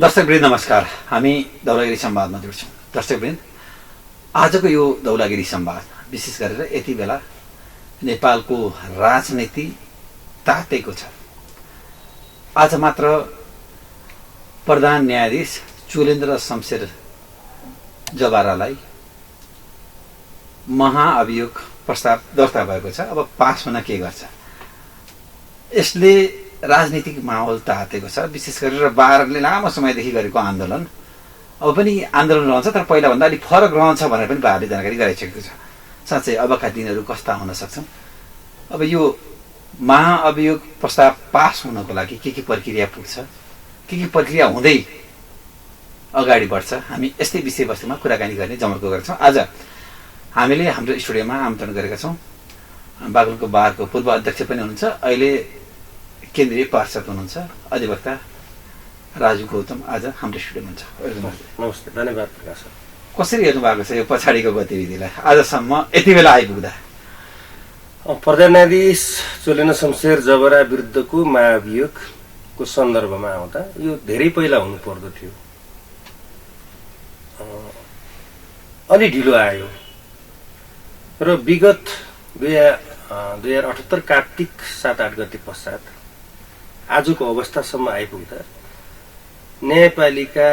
दर्शकवृन्द नमस्कार। हामी धौलागिरी संवादमा जुट्छौँ। दर्शकवृन्द, आजको यो धौलागिरी संवाद विशेष गरेर यति बेला नेपालको राजनीति तातेको छ। आज मात्र प्रधान न्यायाधीश चुलेन्द्र शमशेर जबारालाई महाअभियोग प्रस्ताव दर्ता भएको छ। अब पास हुन के गर्छ? यसले राजनीतिक माहौल तातेको छ। विशेष गरेर बारले लामो समयदेखि गरेको आन्दोलन अब पनि आन्दोलन रहन्छ, तर पहिलाभन्दा अलिक फरक रहन्छ भनेर पनि बारले जानकारी गराइसकेको छ। साँच्चै अबका दिनहरू कस्ता हुन सक्छन्? अब यो महाअभियोग प्रस्ताव पास हुनको लागि के प्रक्रिया पुग्छ, के प्रक्रिया हुँदै अगाडि बढ्छ, हामी यस्तै विषयवस्तुमा कुराकानी गर्ने जमर्को गर्छौँ। आज हामीले हाम्रो स्टुडियोमा आमन्त्रण गरेका छौँ बागलुङको बारको पूर्व अध्यक्ष पनि हुनुहुन्छ, अहिले केन्द्रीय पार्षद हुनुहुन्छ, अधिवक्ता राजु गौतम आज हाम्रो स्टुडियोमा हुन्छ। नमस्ते, धन्यवाद प्रकाश। कसरी हेर्नु भएको छ यो पछाडिको गतिविधिलाई आजसम्म यति बेला आइपुग्दा? प्रधान न्यायाधीश चुलेन्द्र शमशेर जबरा विरुद्धको महाअभियोगको सन्दर्भमा आउँदा यो धेरै पहिला हुनु पर्दथ्यो। अलि ढिलो आयो र विगत 2078 कार्तिक 7-8 गते पश्चात आजको अवस्थासम्म आइपुग्दा न्यायपालिका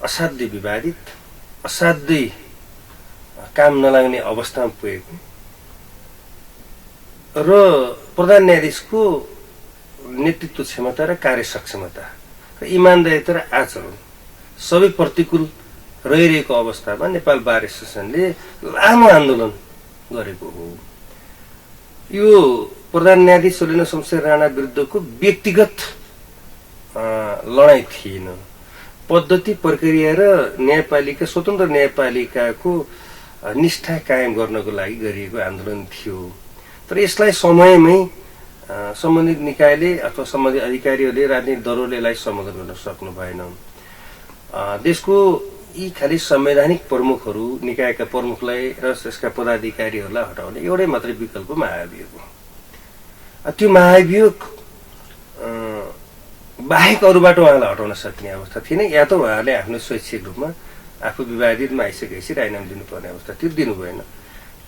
असाध्यै विवादित, असाध्यै काम नलाग्ने अवस्थामा पुगेको र प्रधान न्यायाधीशको नेतृत्व क्षमता र कार्य सक्षमता र इमान्दारिता र आचरण सबै प्रतिकूल रहिरहेको अवस्थामा नेपाल बार एसोसिएसनले लामो आन्दोलन गरेको हो। यो प्रधान न्यायाधीश चुलेन्द्र शमशेर राणा विरुद्धको व्यक्तिगत लडाईँ थिएन, पद्धति प्रक्रिया र न्यायपालिका स्वतन्त्र न्यायपालिकाको निष्ठा कायम गर्नको लागि गरिएको आन्दोलन थियो। तर यसलाई समयमै सम्बन्धित निकायले अथवा सम्बन्धित अधिकारीहरूले, राजनीतिक दलहरूले यसलाई सम्बोधन गर्न सक्नु भएन। देशको यी खालि संवैधानिक प्रमुखहरू, निकायका प्रमुखलाई र यसका पदाधिकारीहरूलाई हटाउने एउटै मात्रै विकल्प महाअभियोग हो। त्यो महाअभियोग बाहेक अरूबाट उहाँलाई हटाउन सक्ने अवस्था थिएन, या त उहाँले आफ्नो स्वैच्छिक रूपमा आफू विवादितमा आइसकेपछि राजीनामा दिनुपर्ने अवस्था थियो, दिनु भएन।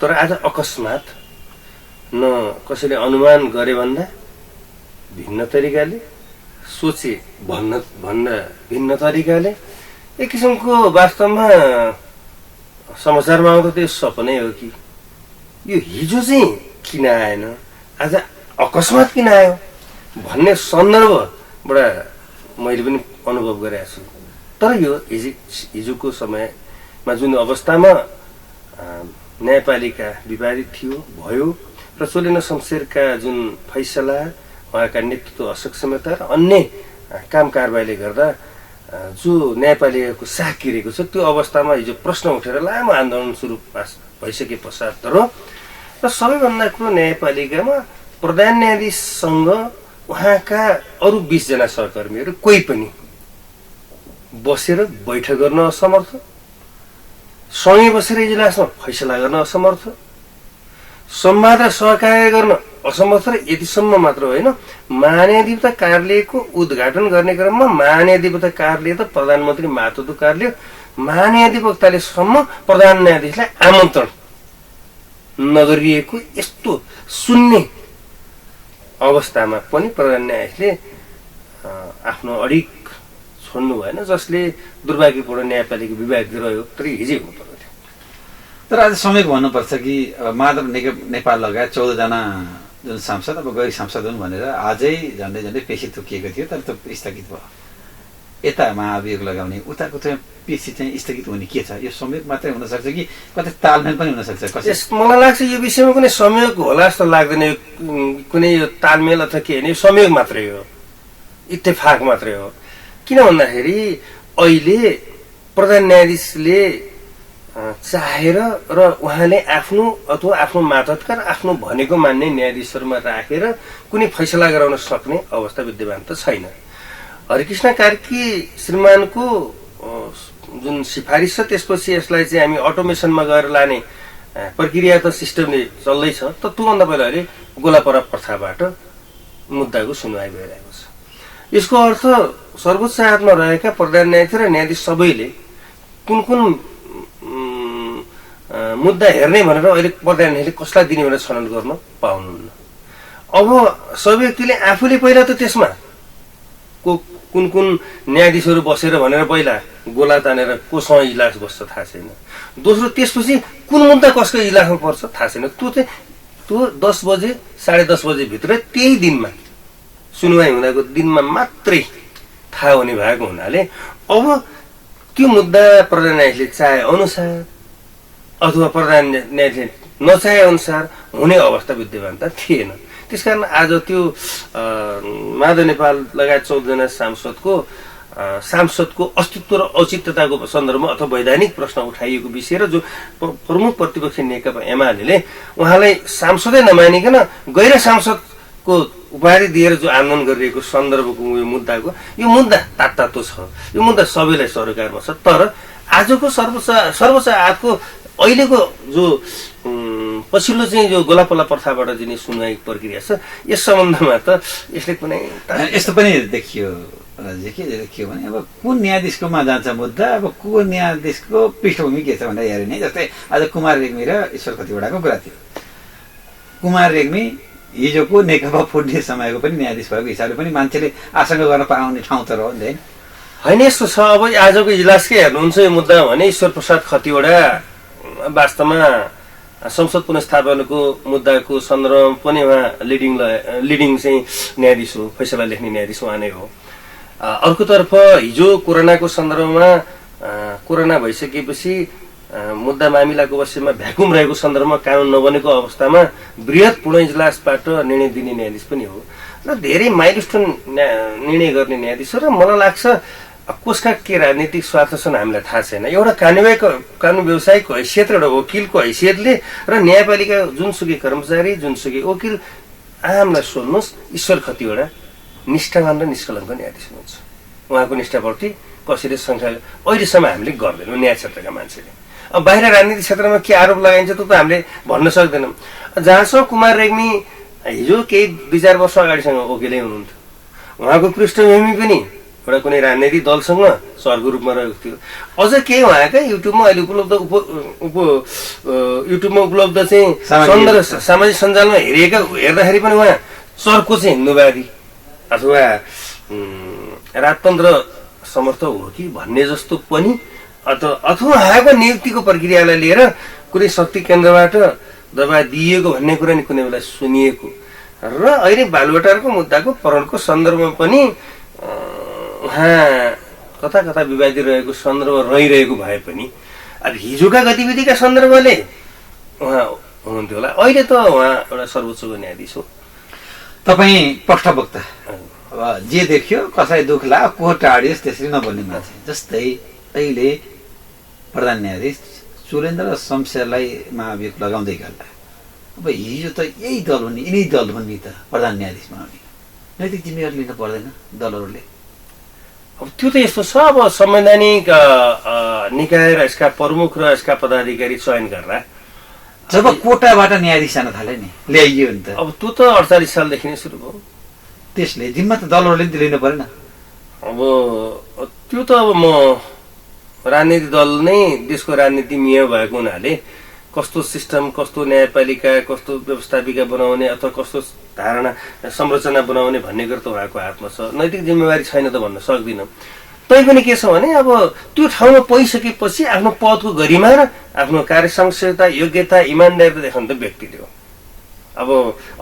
तर आज अकस्मात न कसैले अनुमान गरे भन्दा भिन्न तरिकाले, सोचे भन्दा भिन्न तरिकाले एक किसिमको वास्तवमा समाचारमा आउँदा त्यो सपनै हो कि यो हिजो चाहिँ किन आएन, आज अकस्मात किन आयो भन्ने सन्दर्भबाट मैले पनि अनुभव गरेको छु। तर यो हिजोको समयमा जुन अवस्थामा न्यायपालिका विवादित थियो भयो र चुलेन्द्र शमशेरका जुन फैसला, उहाँका नेतृत्व असक्षमता र अन्य काम कारबाहीले गर्दा जो न्यायपालिकाको साख किरेको छ, त्यो अवस्थामा हिजो प्रश्न उठेर लामो आन्दोलन सुरु भइसके पश्चात र सबैभन्दा ठुलो न्यायपालिकामा प्रधान न्यायाधीशसँग उहाँका अरू 20 जना सहकर्मीहरू कोही पनि बसेर बैठक गर्न असमर्थ, सँगै बसेर इजलासमा फैसला गर्न असमर्थ, संवाद र सहकार्य गर्न असमर्थ र यतिसम्म मात्र होइन, महान्यायाधिवक्ता कार्यालयको उद्घाटन गर्ने क्रममा महान्यायाधिवक्ता कार्यालय त प्रधानमन्त्री मातहतको कार्यालय, महान्यायाधिवक्ताले सम्म प्रधान न्यायाधीशलाई आमन्त्रण नगरिएको यस्तो सुन्ने अवस्थामा पनि प्रधान न्यायाधीशले आफ्नो अडिक छोड्नु भएन, जसले दुर्भाग्यपूर्ण न्यायपालिका विवाद रह्यो। तर हिजै हुनु पर्यो। तर आज समयको भन्नुपर्छ कि माधव नेपाल लगायत 14 जना जुन सांसद अब गैर सांसद हुन् भनेर आजै झन्डै पेशी तोकिएको थियो, तर त्यो स्थगित भयो। यता महाअभियोग लगाउने, उताको चाहिँ पेशी चाहिँ स्थगित हुने के छ? यो संयोग मात्रै हुनसक्छ कि कतै तालमेल पनि हुनसक्छ? मलाई लाग्छ यो विषयमा कुनै संयोग होला जस्तो लाग्दैन। कुनै यो तालमेल अथवा के होइन, यो संयोग मात्रै हो, इत्तेफाक मात्रै हो। किन भन्दाखेरि अहिले प्रधान न्यायाधीशले चाहेर र उहाँले आफ्नो अथवा आफ्नो मातहतका आफ्नो भनेको मान्ने न्यायाधीशहरूमा राखेर कुनै फैसला गराउन सक्ने अवस्था विद्यमान त छैन। हरिकृष्ण कार्की श्रीमानको जुन सिफारिस छ त्यसपछि यसलाई चाहिँ हामी अटोमेसनमा गएर लाने प्रक्रिया त सिस्टमले चल्दैछ, त त्योभन्दा पहिला अहिले गोलापरा प्रथाबाट मुद्दाको सुनवाई भइरहेको छ। यसको अर्थ सर्वोच्च हातमा रहेका प्रधान न्यायाधीश र न्यायाधीश सबैले कुन कुन मुद्दा हेर्ने भनेर अहिले प्रधान न्यायाधीशले कसलाई दिने भनेर छनौट गर्न पाउनुहुन्न। अब सबै व्यक्तिले आफूले पहिला त त्यसमा कुन कुन न्यायाधीशहरू बसेर भनेर पहिला गोला तानेर कोसँग इजलास बस्छ थाहा छैन। दोस्रो त्यसपछि कुन मुद्दा कसको इजलासमा पर्छ थाहा छैन। त्यो 10 बजे 10:30 बजे भित्र त्यही दिनमा सुनवाई हुँदाको दिनमा मात्रै थाहा हुने भएको हुनाले अब त्यो मुद्दा प्रधान न्यायाधीशले चाहे अनुसार अथवा प्रधान न्यायाधीशले नचाहे अनुसार हुने अवस्था विद्यमान त थिएन। त्यसकारण आज त्यो माधव नेपाल लगायत 14 जना सांसदको अस्तित्व र औचित्यताको सन्दर्भमा अथवा वैधानिक प्रश्न उठाइएको विषय र जो प्रमुख प्रतिपक्षी नेकपा एमाले उहाँलाई सांसदै नमानिकन गैर सांसदको उपाधि दिएर जो आन्दोलन गरिरहेको सन्दर्भको यो मुद्दा तात्तातो छ। यो मुद्दा सबैलाई सरोकारमा छ। तर आजको सर्वोच्च आयोगको अहिलेको जो पछिल्लो चाहिँ जो गोलापल्ला प्रथाबाट जुन सुनवाई प्रक्रिया छ यस सम्बन्धमा त यसले कुनै यस्तो पनि देखियो के देखियो भने अब कुन न्यायाधीशकोमा जान्छ मुद्दा, अब कुन न्यायाधीशको पृष्ठभूमि के छ भनेर हेर्ने। जस्तै आज कुमार रेग्मी र ईश्वर खतिवडाको कुरा थियो। कुमार रेग्मी हिजोको नेकपा फुट्ने समयको पनि न्यायाधीश भएको हिसाबले पनि मान्छेले आशंका गर्न पाउने ठाउँ त हो नि होइन। यस्तो छ अब आजको इजलासकै हेर्नुहुन्छ यो मुद्दा भने ईश्वर प्रसाद खतिवडा वास्तवमा संसद पुनर्स्थापनाको मुद्दाको सन्दर्भमा पनि उहाँ लिडिङ चाहिँ न्यायाधीश हो, फैसला लेख्ने न्यायाधीश उहाँ नै हो। अर्कोतर्फ हिजो कोरोनाको सन्दर्भमा कोरोना भइसकेपछि मुद्दा मामिलाको विषयमा भ्याकुम रहेको सन्दर्भमा कानुन नबनेको अवस्थामा बृहत पूर्ण इजलासबाट निर्णय दिने न्यायाधीश पनि हो र धेरै माइलस्टोन निर्णय गर्ने न्यायाधीश हो। र मलाई लाग्छ कसका के राजनीतिक स्वार्थ छन् हामीलाई थाहा छैन। एउटा कानुन व्यवसायीको हैसियत र एउटा वकिलको हैसियतले र न्यायपालिका जुनसुकै कर्मचारी जुनसुकै वकिल आमलाई सोध्नुहोस्, ईश्वर खतिवडा निष्ठावान र निष्कलङ्क न्यायाधीश हुनुहुन्छ। उहाँको निष्ठाप्रति कसैले शङ्का अहिलेसम्म हामीले गर्दैनौँ न्याय क्षेत्रका मान्छेले। अब बाहिर राजनीतिक क्षेत्रमा के आरोप लगाइन्छ त्यो त हामीले भन्न सक्दैनौँ। जहाँसम्म कुमार रेग्मी हिजो केही 2-4 वर्ष अगाडिसँग वकिलै हुनुहुन्थ्यो। उहाँको पृष्ठभूमि पनि एउटा कुनै राजनैतिक दलसँग सरको रूपमा रहेको थियो। अझ केही उहाँका युट्युबमा अहिले युट्युबमा उपलब्ध चाहिँ सामाजिक सञ्जालमा हेर्दाखेरि पनि उहाँ सरको चाहिँ हिन्दूवादी अथवा राजतन्त्र समर्थक हो कि भन्ने जस्तो पनि अथवा उहाँको नियुक्तिको प्रक्रियालाई लिएर कुनै शक्ति केन्द्रबाट दबाब दिइएको भन्ने कुरा नि कुनै बेला सुनिएको र अहिले बालुवाटारको मुद्दाको प्रहरणको सन्दर्भमा पनि उहाँ कता कता विवादित रहेको सन्दर्भ रहिरहेको भए पनि अब हिजोका गतिविधिका सन्दर्भले उहाँ हुनुहुन्थ्यो होला। अहिले त उहाँ एउटा सर्वोच्चको न्यायाधीश हो। तपाईँ पक्षवक्ता, अब जे देखियो कसलाई दुःख लाग्यो को टाढियोस् त्यसरी नबोल्ने मान्छे। जस्तै अहिले प्रधान न्यायाधीश सुरेन्द्र शमशेरलाई महाभियोग लगाउँदै गर्दा अब हिजो त यही दल हुने यिनै दल हुन् नि त प्रधान न्यायाधीश बनाउने, नैतिक जिम्मेवारी लिनु पर्दैन दलहरूले? अब त्यो त यस्तो छ, अब संवैधानिक निकाय र यसका प्रमुख र यसका पदाधिकारी चयन गर्दा जब कोटाबाट न्यायाधीश जान थाले नि ल्याइयो नि त। अब त्यो त 48 सालदेखि नै सुरु भयो। त्यसले जिम्मा त दलहरूले नि लिनु परेन। अब त्यो त अब म राजनीतिक दल नै देशको राजनीतिज्ञ भएको हुनाले कस्तो सिस्टम, कस्तो न्यायपालिका, कस्तो व्यवस्थापिका बनाउने अथवा कस्तो धारणा संरचना बनाउने भन्ने कुरा त उहाँको हातमा छ। नैतिक जिम्मेवारी छैन त भन्न सक्दिनँ। तैपनि के छ भने अब त्यो ठाउँमा पुगिसकेपछि आफ्नो पदको गरिमा र आफ्नो कार्यसंहिता, योग्यता, इमान्दारी देखाउनु त व्यक्तिले हो। अब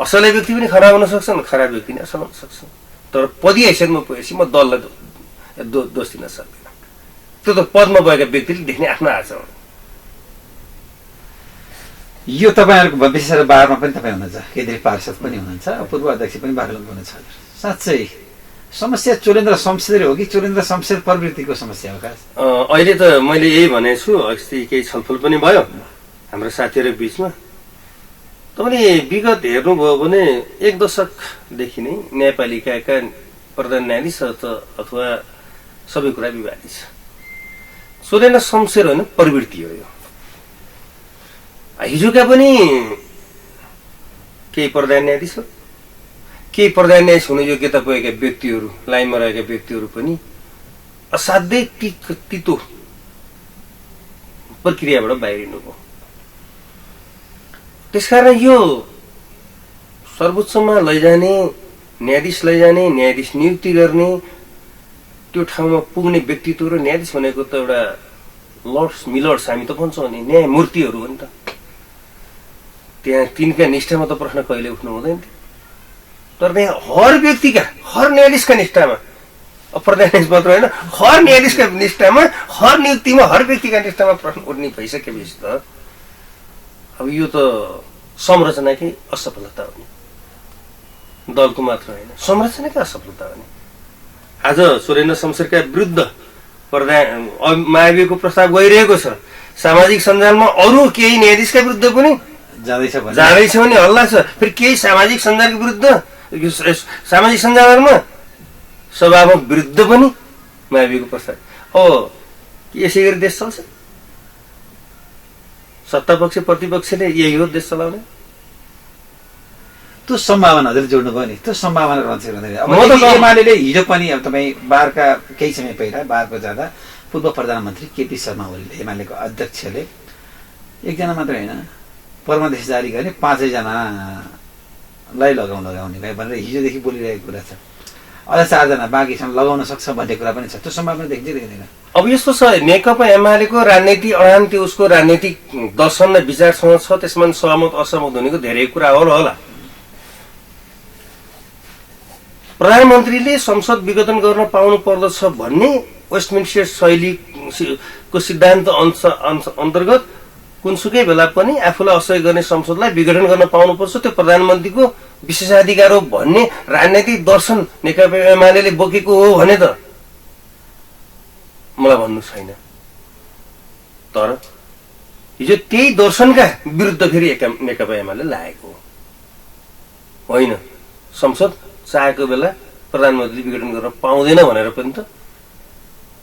असलै व्यक्ति पनि खराब हुन सक्छन्, खराब व्यक्ति पनि असल हुन सक्छन्। तर पदी हैसियतमा पुगेपछि म दललाई दोष दिन सक्दिनँ। त्यो त पदमा गएका व्यक्तिले देख्ने आफ्नो आचरण। यो तपाईँहरूको विशेष बारमा पनि तपाईँ हुनुहुन्छ, केन्द्रीय पार्षद पनि हुनुहुन्छ, पूर्व अध्यक्ष पनि बागलुङ हुनुहुन्छ। साँच्चै समस्या चोरेन्द्र शमशेर हो कि चोरेन्द्र शमशेर प्रवृत्तिको समस्या हो? अहिले त मैले यही भनेको छु। अस्ति केही छलफल पनि भयो हाम्रो साथीहरू बिचमा। तपाईँले विगत हेर्नुभयो भने 1 दशकदेखि नै न्यायपालिकाका प्रधान न्यायाधीश अथवा सबै कुरा विवादित छ। चोरेन्द्र शमशेर होइन, प्रवृत्ति हो यो। हिजोका पनि केही प्रधान न्यायाधीश हो, केही प्रधान न्यायाधीश हुने योग्यता पुगेका व्यक्तिहरू, लाइनमा रहेका व्यक्तिहरू पनि असाध्यै तितो प्रक्रियाबाट बाहिरिनुभयो। त्यसकारण यो सर्वोच्चमा लैजाने, न्यायाधीश लैजाने, न्यायाधीश नियुक्ति गर्ने, त्यो ठाउँमा पुग्ने व्यक्तित्व र न्यायाधीश भनेको त एउटा लर्ड्स मिलर्स हामी त भन्छौँ नि, न्यायमूर्तिहरू हो नि त। त्यहाँ तिनका निष्ठामा त प्रश्न कहिले उठ्नु हुँदैन थियो। तर त्यहाँ हर व्यक्तिका, हर न्यायाधीशका निष्ठामा, प्रधान न्यायाधीश मात्र होइन, हर न्यायाधीशका निष्ठामा, हर नियुक्तिमा, हर व्यक्तिका निष्ठामा प्रश्न उठ्ने भइसकेपछि त अब यो त संरचनाकै असफलता हो नि, दलको मात्र होइन, संरचनाकै असफलता हो नि। आज सुरेन्द्र शमशेरका विरुद्ध मायावीको प्रस्ताव गइरहेको छ, सामाजिक सञ्जालमा अरू केही न्यायाधीशका विरुद्ध पनि जाँदैछ भने हल्ला छ। फेरि केही सामाजिक सञ्जालको विरुद्ध, सामाजिक सञ्जालहरूमा सभामुख विरुद्ध पनि मायावीको प्रस्ताव। यसै गरी देश चल्छ? सत्तापक्ष प्रतिपक्षले यही हो देश चलाउने? त्यो सम्भावना हजुरले जोड्नु भयो नि, त्यो सम्भावना रहन्छ। एमाले हिजो पनि अब तपाईँ बारका केही समय पहिला बारको जाँदा पूर्व प्रधानमन्त्री केपी शर्मा ओलीले, एमालेको अध्यक्षले एकजना मात्र होइन परमादेश जारी गर्ने 5 जनालाई लगाउने भयो भनेर हिजोदेखि बोलिरहेको कुरा छ। अझ 4 जना बाँकी छन्, लगाउन सक्छ भन्ने कुरा पनि छ। त्यो सम्भावना देखिन्छ देखिँदैन? अब यस्तो छ, नेकपा एमालेको राजनीति अडान त्यो उसको राजनीतिक दर्शन र विचारसँग छ, त्यसमा सहमत असहमत हुनेको धेरै कुरा होला। प्रधानमन्त्रीले संसद विघटन गर्न पाउनु पर्दछ भन्ने वेस्टमिन्स्टर शैलीको सिद्धान्त अन्तर्गत कुनसुकै बेला पनि आफूलाई असहयोग गर्ने संसदलाई विघटन गर्न पाउनुपर्छ, त्यो प्रधानमन्त्रीको विशेषाधिकार हो भन्ने राजनैतिक दर्शन नेकपा एमाले बोकेको हो भने त मलाई भन्नु छैन। तर हिजो त्यही दर्शनका विरुद्ध फेरि नेकपा एमाले लागेको होइन। संसद चाहेको बेला प्रधानमन्त्री विघटन गर्न पाउँदैन भनेर पनि त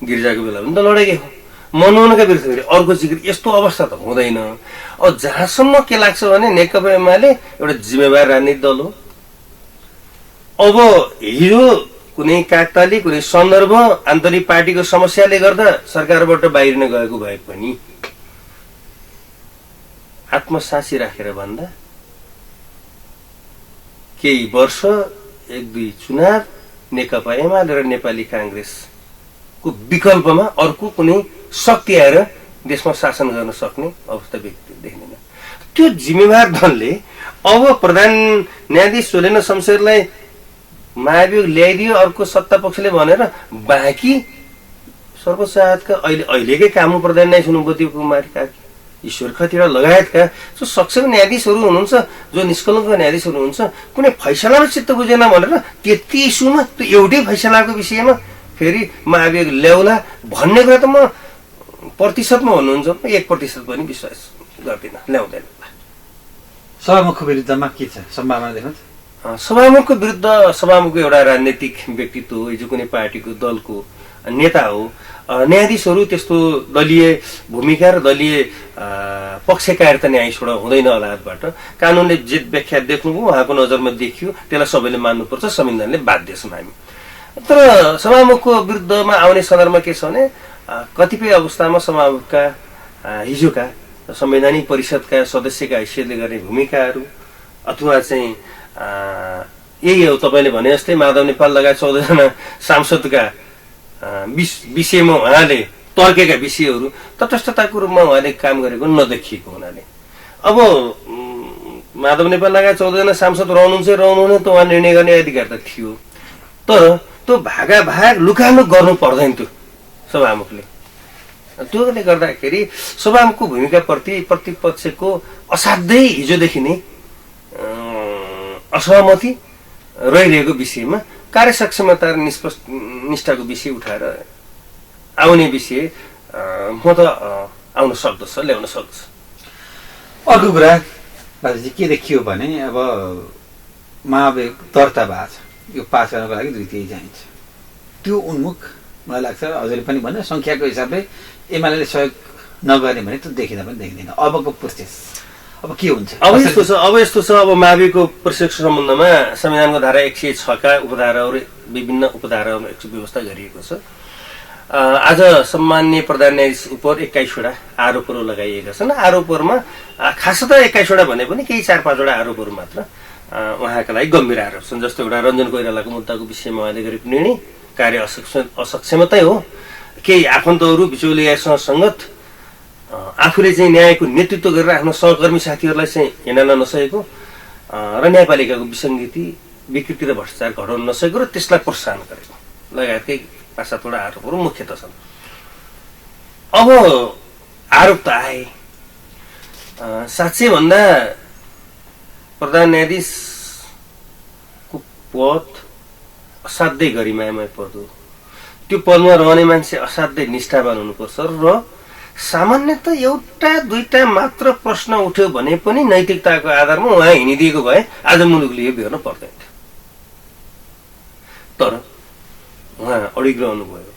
गिरिजाको बेला पनि त लडेकै हो। मनमोहनका विरुद्ध फेरि अर्को जिकिर। यस्तो अवस्था त हुँदैन। अब जहाँसम्म के लाग्छ भने नेकपा एमाले एउटा जिम्मेवार राजनीतिक दल हो। अब हिजो कुनै काकताली, कुनै सन्दर्भ, आन्तरिक पार्टीको समस्याले गर्दा सरकारबाट बाहिरिन गएको भए पनि आत्मसाक्षी राखेर भन्दा केही वर्ष, 1-2 चुनाव नेकपा एमाले र नेपाली कांग्रेसको विकल्पमा अर्को कुनै शक्ति आएर देशमा शासन गर्न सक्ने अवस्था व्यक्ति देखिँदैन। त्यो जिम्मेवार दलले अब प्रधान न्यायाधीश सुरेन्द्र शमशेरलाई महाभियोग ल्याइदियो अर्को सत्ता पक्षले भनेर बाँकी सर्वोच्च अदालतका अहिलेकै कामु प्रधान न्यायाधीश हुनुभयो कुमार कार्की, ईश्वर खतिवडा लगायतका जो सक्षम न्यायाधीशहरू हुनुहुन्छ, जो निष्कलङ्क न्यायाधीशहरू हुनुहुन्छ, कुनै फैसलामा चित्त बुझेन भनेर त्यति इस्युमा त्यो एउटै फैसलाको विषयमा फेरि महाभियोग ल्याउला भन्ने कुरा त म प्रतिशतमा भन्नुहुन्छ 1% पनि विश्वास गर्दिनँ, ल्याउँदैन। सभामुखको विरुद्धमा के छ सम्भावना देख्नुहुन्छ? सभामुखको विरुद्ध, सभामुखको एउटा राजनैतिक व्यक्तित्व हो, हिजो कुनै पार्टीको दलको नेता हो। न्यायाधीशहरू त्यस्तो दलीय भूमिका र दलीय पक्षकारिता न्यायाधीशबाट हुँदैन अदालतबाट। कानुनले जे व्याख्या देख्नुभयो उहाँको नजरमा देखियो, त्यसलाई सबैले मान्नुपर्छ, संविधानले बाध्य छौँ हामी। तर सभामुखको विरुद्धमा आउने सन्दर्भमा के छ भने कतिपय अवस्थामा सभामुखका हिजोका संवैधानिक परिषदका सदस्यका हैसियतले गर्ने भूमिकाहरू अथवा चाहिँ यही हो तपाईँले भने जस्तै माधव नेपाल लगायत 14 जना सांसदका विषयमा उहाँले तर्केका विषयहरू तटस्थताको रूपमा उहाँले काम गरेको नदेखिएको हुनाले अब माधव नेपाल लगायत 14 जना सांसद रहनुहुने त उहाँ निर्णय गर्ने अधिकार त थियो। तर त्यो भागाभाग लुकालुक गर्नु पर्दैन थियो सभामुखले। त्योले गर्दाखेरि सभामुखको भूमिकाप्रति प्रतिपक्षको असाध्यै हिजोदेखि नै असहमति रहिरहेको विषयमा कार्यसक्षमता र निष्ठाको विषय उठाएर आउने विषय म त आउन सक्दछ, ल्याउन सक्दछ। अर्को कुरा राजुजी के देखियो भने अब महाभियोग दर्ता भएको छ, यो पास गर्नको लागि 2/3 चाहिन्छ। त्यो उन्मुख मलाई लाग्छ हजुरले पनि भन्नु सङ्ख्याको हिसाबले एमाले सहयोग नगर्ने भने त्यो देखिँदा पनि देखिँदैन। अबको प्रोसेस अब के हुन्छ? अब यस्तो छ अब माविको प्रशिक्षण सम्बन्धमा संविधानको धारा 106 का उपधाराहरू विभिन्न उपधाराहरूमा व्यवस्था गरिएको छ। आज सम्माननीय प्रधान न्यायाधीश उप 21वटा आरोपहरू लगाइएका छन्। आरोपहरूमा खासतः 21वटा भने पनि केही 4-5वटा आरोपहरू मात्र उहाँका लागि गम्भीर आरोप छन्। जस्तो एउटा रञ्जन कोइरालाको मुद्दाको विषयमा उहाँले गरेको निर्णय कार्य असक्षमतै हो। केही आफन्तहरू बिचौलियासँग सङ्गत आफूले चाहिँ न्यायको नेतृत्व गरेर आफ्नो सहकर्मी साथीहरूलाई चाहिँ हिँड्न नसकेको र न्यायपालिकाको विसङ्गति विकृति र भ्रष्टाचार घटाउन नसकेको र त्यसलाई प्रोत्साहन गरेको लगायतकै 5-7वटा आरोपहरू मुख्यतः छन्। अब आरोप त आए साँच्चै भन्दा प्रधान न्यायाधीशको पद असाध्यै गरिमामय पद हो। त्यो पदमा रहने मान्छे असाध्यै निष्ठावान हुनुपर्छ र सामान्यतः 1-2 मात्र प्रश्न उठ्यो भने पनि नैतिकताको आधारमा उहाँ हिँडिदिएको भए आज मुलुकले यो बेहोर्न पर्दैन थियो। तर उहाँ अडिग रहनुभयो।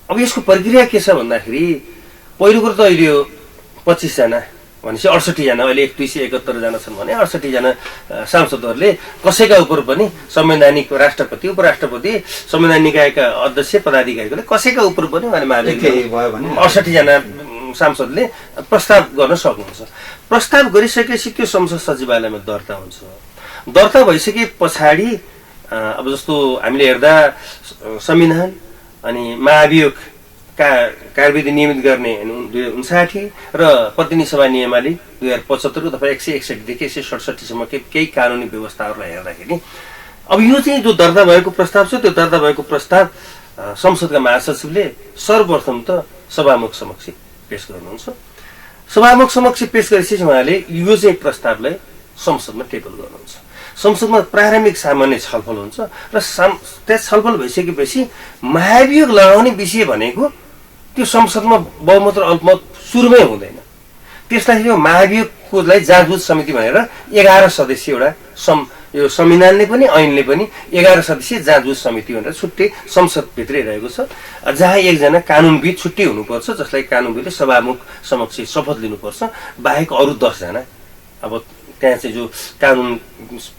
अब यसको प्रक्रिया के छ भन्दाखेरि पहिलो कुरो त अहिले यो 25 जना भनेपछि 68 जना, अहिले 271 जना छन् भने 68 जना सांसदहरूले कसैका उप पनि संवैधानिक राष्ट्रपति उपराष्ट्रपति संविधान निकायका अध्यक्ष पदाधिकारीले कसैका उप पनि उहाँले 68 जना सांसदले प्रस्ताव गर्न सक्नुहुन्छ। प्रस्ताव गरिसकेपछि त्यो संसद सचिवालयमा दर्ता हुन्छ। दर्ता भइसके पछाडि अब जस्तो हामीले हेर्दा संविधान अनि महाभियोग कार्यविधि नियमित गर्ने 2059 र प्रतिनिधि सभा नियमावली 2075 अथवा 161 देखि 167 सम्म केही कानुनी व्यवस्थाहरूलाई हेर्दाखेरि अब यो चाहिँ जो दर्ता भएको प्रस्ताव छ त्यो दर्ता भएको प्रस्ताव संसदका महासचिवले सर्वप्रथम त सभामुख समक्ष पेश गर्नुहुन्छ। सभामुख समक्ष पेश गरेपछि उहाँले यो चाहिँ प्रस्तावलाई संसदमा टेबल गर्नुहुन्छ। संसदमा प्रारम्भिक सामान्य छलफल हुन्छ र त्यस छलफल भइसकेपछि महाभियोग लगाउने विषय भनेको त्यो संसदमा बहुमत र अल्पमत सुरुमै हुँदैन। त्यसलाई यो महाभियोगकोलाई जाँचबुझ समिति भनेर 11 सदस्यीय एउटा यो संविधानले पनि ऐनले पनि 11 सदस्यीय जाँचबुझ समिति भनेर छुट्टै संसदभित्रै रहेको छ, जहाँ एकजना कानुनविद छुट्टै हुनुपर्छ जसलाई कानुनविदले सभामुख समक्ष शपथ लिनुपर्छ, बाहेक अरू 10 जना अब त्यहाँ चाहिँ जो कानुन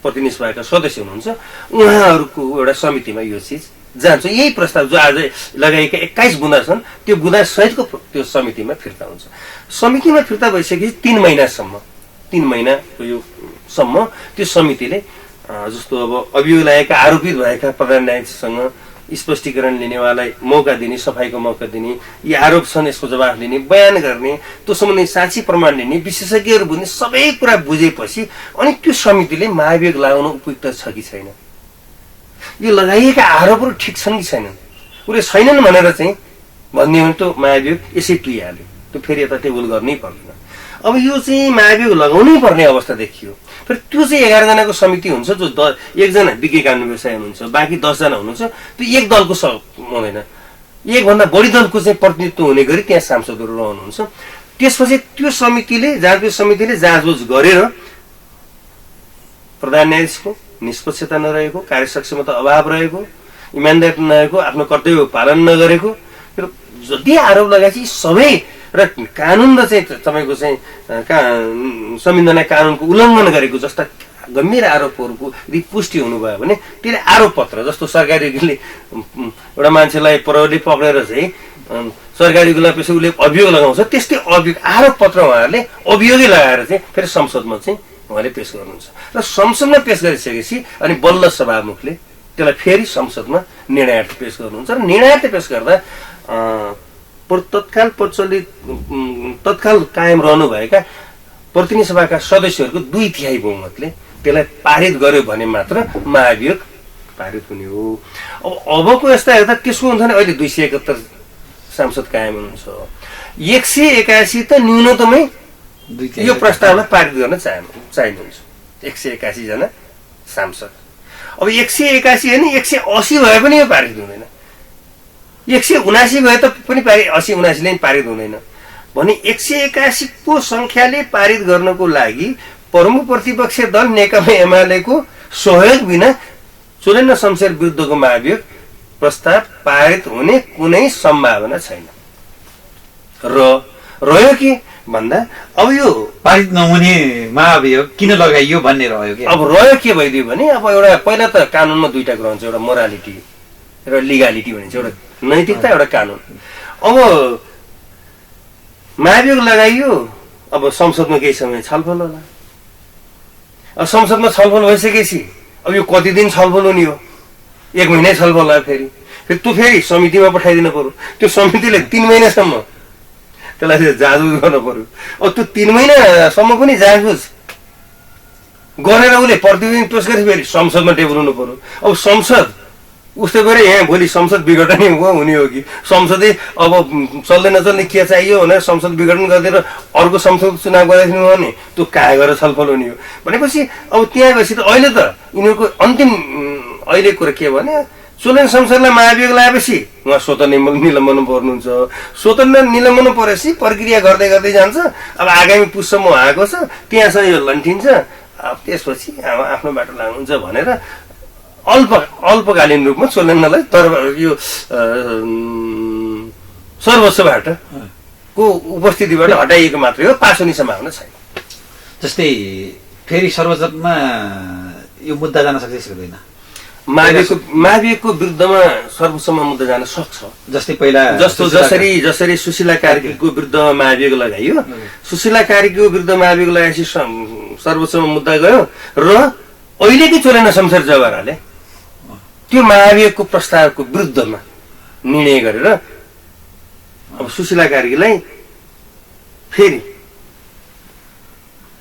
प्रतिनिधि सभाका सदस्य हुनुहुन्छ उहाँहरूको एउटा समितिमा यो चिज जान्छ। यही प्रस्ताव जो आज लगाएका 21 बुँदा छन् त्यो बुँदा सहितको त्यो समितिमा फिर्ता हुन्छ। समितिमा फिर्ता भइसकेपछि 3 महिनाको यो सम्म त्यो समितिले जस्तो अब अभियोग लागेका आरोपित भएका प्रधान न्यायाधीशसँग स्पष्टीकरण लिने, उहाँलाई मौका दिने, सफाइको मौका दिने, यी आरोप छन् यसको जवाफ लिने, बयान गर्ने, त्यो सम्बन्धी साँची प्रमाण लिने, विशेषज्ञहरू बुझ्ने, सबै कुरा बुझेपछि अनि त्यो समितिले महाभियोग लगाउन उपयुक्त छ कि छैन, यो लगाइएका आरोपहरू ठिक छन् कि छैनन्, उसले छैनन् भनेर चाहिँ भन्ने हो भने त महाभियोग यसै तुइहाल्यो, त्यो फेरि यता टेबल गर्नै पर्दैन। अब यो चाहिँ महाभियोग लगाउनै पर्ने अवस्था देखियो। फेरि त्यो चाहिँ 11 जनाको समिति हुन्छ जो 1 जना विज्ञ कानुन व्यवसाय हुनुहुन्छ, बाँकी 10 जना हुनुहुन्छ। त्यो एक दलको हुँदैन, एकभन्दा बढी दलको चाहिँ प्रतिनिधित्व हुने गरी त्यहाँ सांसदहरू रहनुहुन्छ। त्यसपछि त्यो समितिले जाँचबुझ गरेर प्रधान न्यायाधीशको निष्पक्षता नरहेको, कार्यसक्षमता अभाव रहेको, इमान्दारी नरहेको, आफ्नो कर्तव्य पालन नगरेको, जति आरोप लगाएपछि सबै र कानुन र चाहिँ तपाईँको चाहिँ संविधान कानुनको उल्लङ्घन गरेको जस्ता गम्भीर आरोपहरूको यदि पुष्टि हुनुभयो भने त्यसले आरोप पत्र जस्तो सरकारीले एउटा मान्छेलाई प्रहरीले पक्रेर चाहिँ सरकारी गुनापछि उसले अभियोग लगाउँछ, त्यस्तै अभियोग आरोप पत्र उहाँहरूले अभियोगै लगाएर चाहिँ फेरि संसदमा चाहिँ उहाँले पेश गर्नुहुन्छ र संसदमा पेश गरिसकेपछि अनि बल्ल सभामुखले त्यसलाई फेरि संसदमा निर्णयार्थ पेश गर्नुहुन्छ र निर्णयार्थ पेश गर्दा तत्काल कायम रहनुभएका प्रतिनिधि सभाका सदस्यहरूको 2/3 बहुमतले त्यसलाई पारित गर्यो भने मात्र महाभियोग पारित हुने हो। अबको यस्ता हेर्दा त्यसो हुन्छ भने अहिले 271 सांसद कायम हुनुहुन्छ, 181 त न्यूनतमै यो प्रस्तावलाई पारित गर्न चाहिनुहुन्छ, 181 जना सांसद। अब 181 होइन 180 भए पनि यो पारित हुँदैन, 179 भए पनि 80-79ले पारित हुँदैन भने 181 को संख्याले पारित गर्नको लागि प्रमुख प्रतिपक्षी दल नेकपा एमालेको सहयोग बिना 54 शमशेर विरुद्धको महाभियोग प्रस्ताव पारित हुने कुनै सम्भावना छैन। र रह्यो कि भन्दा अब यो पारित नहुने महाभियोग किन लगाइयो भन्ने रह्यो कि अब रह्यो के भइदियो भने अब एउटा पहिला त कानुनमा दुईटा कुरा हुन्छ, एउटा मोरालिटी र लिगालिटी भनिन्छ, एउटा नैतिकता एउटा कानुन। अब महाभियोग लगाइयो, अब संसदमा केही समय छलफल होला। अब संसदमा छलफल भइसकेपछि अब यो कति दिन छलफल हुने हो, 1 महिनै छलफल भयो, फेरि त्यो फेरि समितिमा पठाइदिनु पर्यो, त्यो समितिले 3 महिनासम्म त्यसलाई जाँचबुझ गर्नु पर्यो। अब त्यो 3 महिनासम्म पनि जाँचबुझ गरेर उसले प्रतिवेदन पेश गरे फेरि संसदमा टेबल हुनु पर्यो। अब संसद उस्तै गरे यहाँ भोलि संसद विघटन हुने हो कि संसदै अब चल्दै नचल्ने के चाहियो भनेर संसद विघटन गरिदिएर अर्को संसद चुनाव गरिदिनु भने त्यो कहाँ गएर छलफल हुने हो भनेपछि अब त्यहाँ गएपछि त अहिले त यिनीहरूको अन्तिम अहिले कुरा के भने चुनाव संसदलाई महाभियोग लगाएपछि उहाँ स्वतन्त्र निलम्बन पर्नुहुन्छ। स्वतन्त्र निलम्बन परेपछि प्रक्रिया गर्दै गर्दै जान्छ। अब आगामी पुससम्म आएको छ, त्यहाँसम्म यो लन्ठिन्छ, अब त्यसपछि अब आफ्नो बाटो लाग्नुहुन्छ भनेर अल्पकालीन रूपमा चोलेन्नलाई तर यो सर्वोच्चबाट को उपस्थितिबाट हटाइएको मात्रै हो, पास हुने सम्भावना छैन। जस्तै फेरि सर्वोच्चमा यो मुद्दा जान सक्छ सक्दैन? महाभियोगको विरुद्धमा सर्वोच्चमा मुद्दा जान सक्छ। जस्तै पहिला जसरी सुशीला कार्कीको विरुद्धमा महाभियोग लगाइयो, सुशीला कार्कीको विरुद्ध महाभियोग लगाएपछि सर्वोच्चमा मुद्दा गयो र अहिलेकै चोलेन शमशेर जवाराले त्यो महाभियोगको प्रस्तावको विरुद्धमा निर्णय गरेर अब सुशीला कार्कीलाई फेरि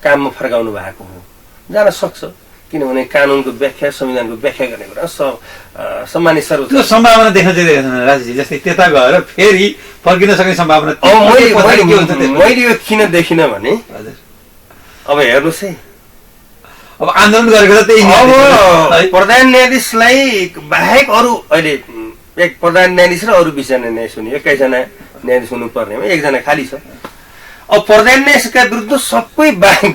काममा फर्काउनु भएको हो। जान सक्छ, किनभने कानुनको व्याख्या, संविधानको व्याख्या गर्ने कुरा सम्मानित सर्वोच्च सम्भावना देख्न चाहिँ राजेशजी। जस्तै त्यता गएर फेरि फर्किन सक्ने सम्भावना मैले यो किन देखिनँ भने अब हेर्नुहोस् है, अब आन्दोलन गरेको त त्यही अब प्रधान न्यायाधीशलाई बाहेक अरू अहिले एक प्रधान न्यायाधीश र अरू 20 जना न्यायाधीश हुने, 21 जना न्यायाधीश हुनुपर्नेमा 1 जना खाली छ। अब प्रधान न्यायाधीशका विरुद्ध सबै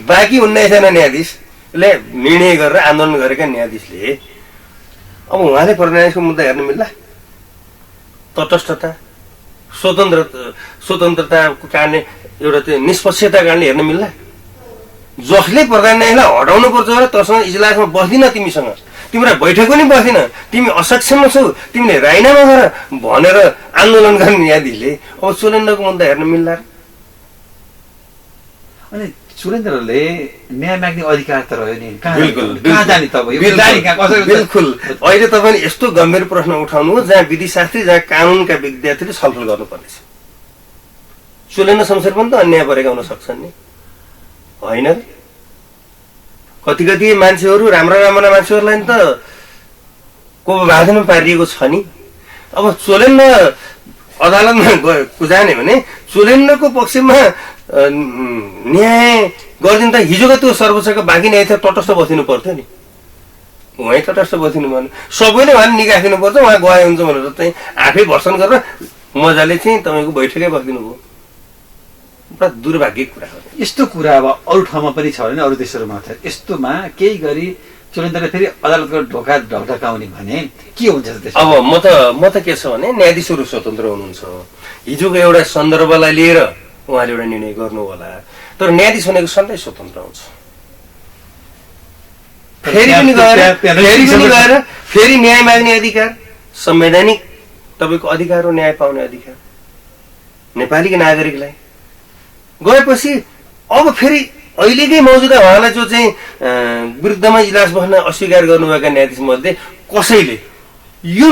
बाँकी 19 जना न्यायाधीशले निर्णय गरेर आन्दोलन गरेका न्यायाधीशले अब उहाँले प्रधान न्यायाधीशको मुद्दा हेर्न मिल्ला? तटस्थता, स्वतन्त्रताको कारणले एउटा त्यो निष्पक्षताको कारणले हेर्न मिल्ला? जसले प्रधान न्यायाधीशलाई हटाउनु पर्छ र तसँग इजलासमा बस्दिन, तिमीसँग तिम्रो बैठक पनि बस्दिन, तिमी असक्षम छौ, तिमीले राजीनामा गर भनेर आन्दोलन गर्ने न्यायाधीशले अब चोलेन्द्रको मुद्दा हेर्न मिल्ला? अनि चोलेन्द्रले न्याय माग्ने अधिकार त रह्यो नि, कहाँ जाने त? बिल्कुल अहिले तपाईँले यस्तो गम्भीर प्रश्न उठाउनु जहाँ विधिशास्त्री, जहाँ कानुनका विद्यार्थीले छलफल गर्नुपर्नेछ। चोलेन्द्र शमशेर पनि त अन्याय परेका हुन सक्छन् नि, होइन? कति मान्छेहरू राम्रा मान्छेहरूलाई त कोपबाधनमा पारिएको छ नि। अब चोलेन्द्र अदालतमा जाने भने चोलेन्द्रको पक्षमा न्याय गरिदिनु त हिजोको त्यो सर्वोच्चको बाँकी न्याय तटस्थ बसिनु पर्थ्यो नि, उहाँ तटस्थ बसिनु भने सबैले उहाँले निकासिनु पर्छ, उहाँ गए हुन्छ भनेर चाहिँ आफै भर्सन गरेर मजाले चाहिँ तपाईँको बैठकै बसिदिनु भयो। पुरा दुर्भाग्य कुरा हो। यस्तो कुरा अब अरू ठाउँमा पनि छ भने अरू देशहरूमा छ, यस्तोमा केही गरी चोलेन्द्रले फेरि अदालतको ढोका ढकढकाउने भने के हुन्छ त्यसो? अब म त के छ भने न्यायाधीशहरू स्वतन्त्र हुनुहुन्छ, हिजोको एउटा सन्दर्भलाई लिएर उहाँले एउटा निर्णय गर्नु होला, तर न्यायाधीश भनेको सधैँ स्वतन्त्र हुन्छ। फेरि न्याय माग्ने अधिकार संवैधानिक तपाईँको अधिकार हो, न्याय पाउने अधिकार नेपालीको नागरिकलाई गएपछि अब फेरि अहिलेकै मौजुदा उहाँलाई जो चाहिँ विरुद्धमा इजलास बस्न अस्वीकार गर्नुभएका न्यायाधीश मध्ये कसैले यो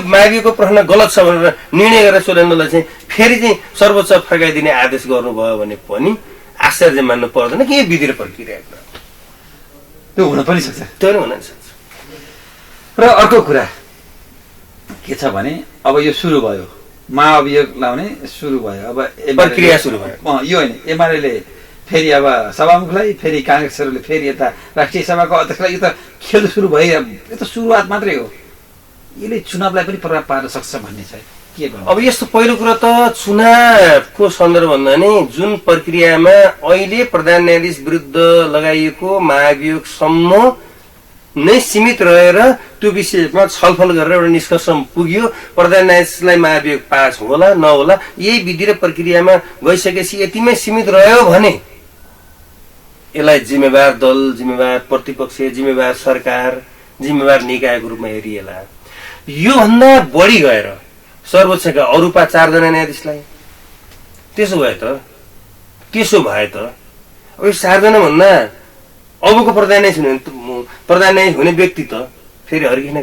मागिएको प्रश्न गलत छ भनेर निर्णय गरेर चोलेन्द्रलाई चाहिँ फेरि चाहिँ सर्वोच्च फर्काइदिने आदेश गर्नुभयो भने पनि आश्चर्य मान्नु पर्दैन कि यो विधि र प्रक्रिया त्यो हुन पनि सक्छ, त्यो पनि हुन सक्छ। र अर्को कुरा के छ भने अब यो सुरु भयो, महाअभियोग लाउने सुरु भयो, अब प्रक्रिया सुरु भयो। यो होइन, एमाले फेरि अब सभामुखलाई, फेरि काङ्ग्रेसहरूले फेरि यता राष्ट्रिय सभाको अध्यक्षलाई, यो त खेल सुरु भयो, यो त सुरुवात मात्रै हो। यसले चुनावलाई पनि प्रभाव पार्न सक्छ भन्ने छ के भन्नु? अब यस्तो पहिलो कुरा त चुनावको सन्दर्भ भन्दा नि जुन प्रक्रियामा अहिले प्रधान न्यायाधीश विरुद्ध लगाइएको महाभियोगसम्म नै सीमित रहेर त्यो विषयमा छलफल गरेर एउटा निष्कर्षमा पुग्यो, प्रधान न्यायाधीशलाई महाभियोग पास होला नहोला, यही विधि र प्रक्रियामा गइसकेपछि यतिमै सीमित रह्यो भने यसलाई जिम्मेवार दल, जिम्मेवार प्रतिपक्ष, जिम्मेवार सरकार, जिम्मेवार निकायको रूपमा हेरिएला। योभन्दा बढी गएर सर्वोच्चका अरू 4 जना न्यायाधीशलाई त्यसो भए त अब यो 4 जना भन्दा अबको प्रधान न्यायाधीश हुने व्यक्ति त फेरि हर्किने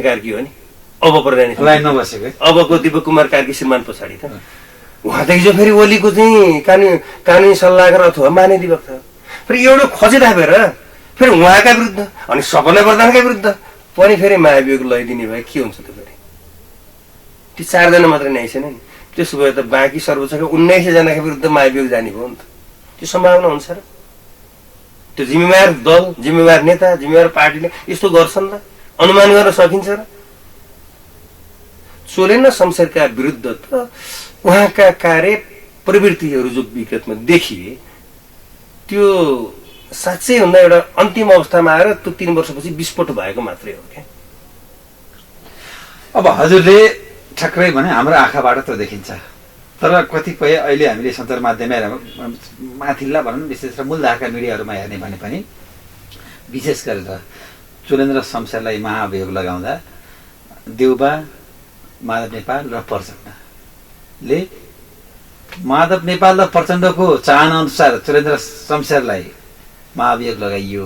कार्की हो नि। अब प्रधान न्यायाधीश अबको दीपक कुमार कार्की श्रीमान पछाडि त उहाँ त हिजो फेरि ओलीको चाहिँ कानुनी सल्लाहकार अथवा महाधिवक्ता, फेरि एउटा खोजे थापेर फेरि उहाँका विरुद्ध अनि सपना प्रधानका विरुद्ध पनि फेरि महाभियोग लैदिने भए के हुन्छ त? फेरि ती 4 जना मात्र न्याय छैन नि, त्यसो भए त बाँकी सर्वोच्चका 19 जनाका विरुद्ध महाभियोग जाने भयो नि त। त्यो सम्भावना हुन्छ र? त्यो जिम्मेवार दल, जिम्मेवार नेता, जिम्मेवार पार्टीले यस्तो गर्छन् र? अनुमान गर्न सकिन्छ र? चोलेन शमशेरका विरुद्ध त उहाँका कार्य प्रवृत्तिहरू जो विगतमा देखिए त्यो साँच्चै भन्दा एउटा अन्तिम अवस्थामा आएर त्यो 3 वर्षपछि विस्फोट भएको मात्रै हो क्या। अब हजुरले ठ्याक्कै भने हाम्रो आँखाबाट त देखिन्छ, तर कतिपय अहिले हामीले सञ्चार माध्यम माथिल्ला भनौँ विशेष र मूलधारका मिडियाहरूमा हेर्ने भने पनि विशेष गरेर चोलेन्द्र शमशेरलाई महाभियोग लगाउँदा देउबा, माधव नेपाल र प्रचण्डले माधव नेपाल र प्रचण्डको चाहना अनुसार चोलेन्द्र शमशेरलाई महाभियोग लगाइयो।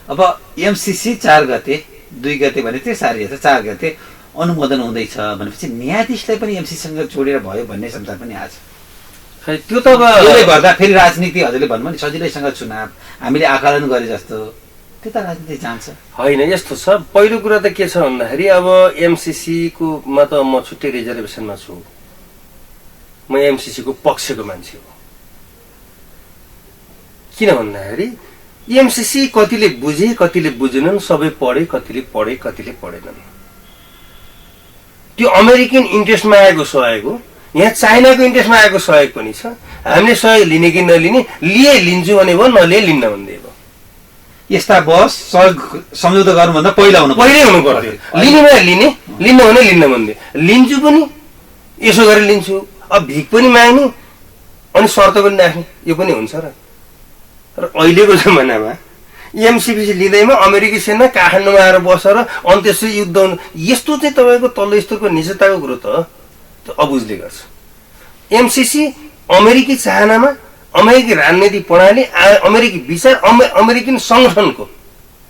अब एमसीसी 4 गते 2 गते भने त्यो सारी 4 गते अनुमोदन हुँदैछ भनेपछि न्यायाधीशलाई पनि एमसीसँग जोडेर भयो भन्ने समाचार पनि आज। खै त्यो त अब गर्दा फेरि राजनीति हजुरले भन्नु नि सजिलैसँग चुनाव हामीले आकलन गरे जस्तो त्यो त राजनीति जान्छ होइन। यस्तो छ, पहिलो कुरा त के छ भन्दाखेरि अब एमसीसी को मा त म छुट्टै रिजर्भेसनमा छु, म एमसीसी को पक्षको मान्छे हो। किन भन्दाखेरि एमसीसी कतिले बुझे कतिले बुझेनन्, सबै पढे कतिले पढेनन्। त्यो अमेरिकन इन्ट्रेस्टमा आएको सहयोग हो, यहाँ चाइनाको इन्ट्रेस्टमा आएको सहयोग पनि छ। हामीले सहयोग लिने कि नलिने, लिन्छु भने भयो, नलिए लिन्न भन्दै भयो। यस्ता बस सम्झौता गर्नुभन्दा पहिलै हुनु पर्थ्यो। लिने भए लिने, लिन्न भने लिन्न भन्दै, लिन्छु पनि यसो गरेर लिन्छु, अब भिख पनि माग्ने अनि शर्त पनि राख्ने, यो पनि हुन्छ र? र अहिलेको जमानामा एमसीसी लिँदैमा अमेरिकी सेना काठमाडौँमा आएर बसेर अन्त्येष्टि युद्ध यस्तो चाहिँ तपाईँको तल्लो स्तरको निजताको कुरो त अबुझले गर्छ। एमसीसी अमेरिकी चाहनामा, अमेरिकी राजनीति प्रणाली, अमेरिकी विचार, अमेरिकन सङ्गठनको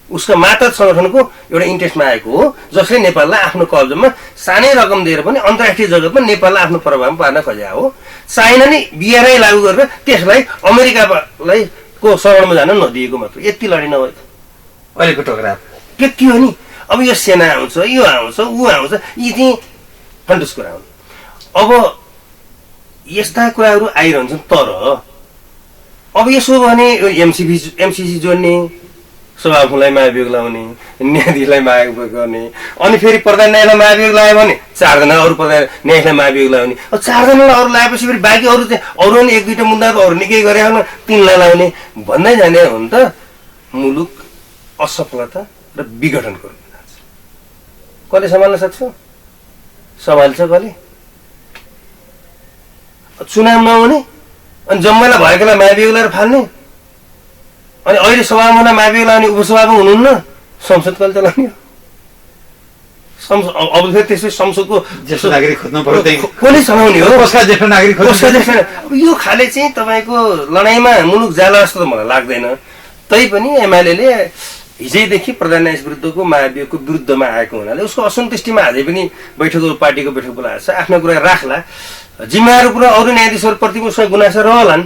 उसका मातहत सङ्गठनको एउटा इन्ट्रेस्टमा आएको हो, जसले नेपाललाई आफ्नो कब्जामा सानै रकम दिएर पनि अन्तर्राष्ट्रिय जगतमा नेपाललाई आफ्नो प्रभावमा पार्न खोजेको हो। चाइनाले बिआरआई लागू गरेर त्यसलाई अमेरिकालाई को शरणमा जान नदिएको मात्र, यति लडी नभए अहिलेको टकराव त्यति हो नि। अब यो सेना आउँछ, यो आउँछ, ऊ आउँछ, यी चाहिँ फन्टुस कुरा हुन्। अब यस्ता कुराहरू आइरहन्छन्, तर अब यसो भने एमसीसी जोड्ने, सभामुखलाई महाभियोग लगाउने, न्यायाधीशलाई महाभियोग गर्ने, अनि फेरि प्रधान न्यायाधीशलाई महाभियोग लगायो भने 4 जना अरू प्रधान न्यायाधीशलाई महाभियोग लगाउने। अब 4 जनालाई अरू लगाएपछि फेरि बाँकी अरू चाहिँ अरू पनि 1-2टा मुद्दा त अरू निकै गरे 3लाई लगाउने भन्दै जाने हो भने त मुलुक असफलता र विघटनको रूपमा जान्छ। कसले सम्हाल्न सक्छ? सम्हाल्छ कसले? चुनाव नहुने अनि जम्मैलाई भएकोलाई महाभियोग लगाएर फाल्ने, अनि अहिले सभामुखलाई महाभियोग लगाउने उपसभापति हुनुहुन्न, संसद कसले चलाउने हो? अब फेरि त्यसै संसदको ज्येष्ठ नागरिक खोज्नु पर्यो, कसले चलाउने हो? कसका ज्येष्ठ नागरिक अब यो खाले चाहिँ तपाईँको लडाइँमा मुलुक जाला जस्तो त मलाई लाग्दैन। तैपनि एमाले हिजैदेखि प्रधान न्यायाधीश विरुद्धको महाभियोगको विरुद्धमा आएको हुनाले उसको असन्तुष्टिमा आजै पनि पार्टीको बैठक बोलाएको छ। आफ्नो कुरा राख्ला, जिम्मेवार कुरा अरू न्यायाधीशहरूप्रति उसका गुनासा रहलान्,